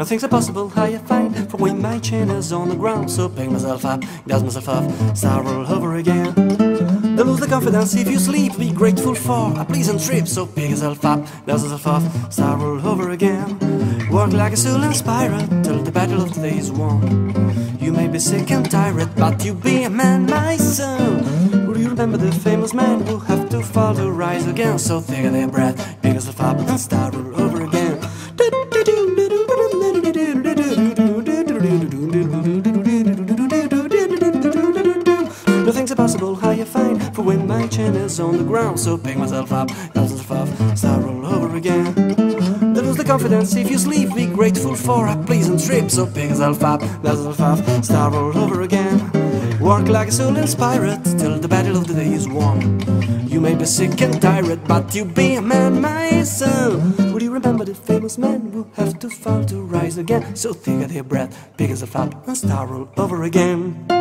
Nothing's impossible, how you find, for when my chin is on the ground. So pick myself up, dust myself up, start all over again. Don't lose the confidence if you sleep, be grateful for a pleasant trip. So pick yourself up, dust yourself off, start all over again. Work like a soul inspired till the battle of the day is won. You may be sick and tired, but you be a man, my son. Will you remember the famous man who have to fall to rise again? So take a deep breath, pick yourself up and start all over again. Nothing's impossible, how you find, for when my chin is on the ground. So pick myself up, dust myself off, start all over again. Don't lose the confidence if you sleep, be grateful for a pleasant trip. So pick yourself up, dust yourself off, start all over again. Work like a soul inspired till the battle of the day is won. You may be sick and tired, but you be a man, my son. Would you remember the famous man who have to fall to rise again? So take a deep breath, pick yourself up and start all over again.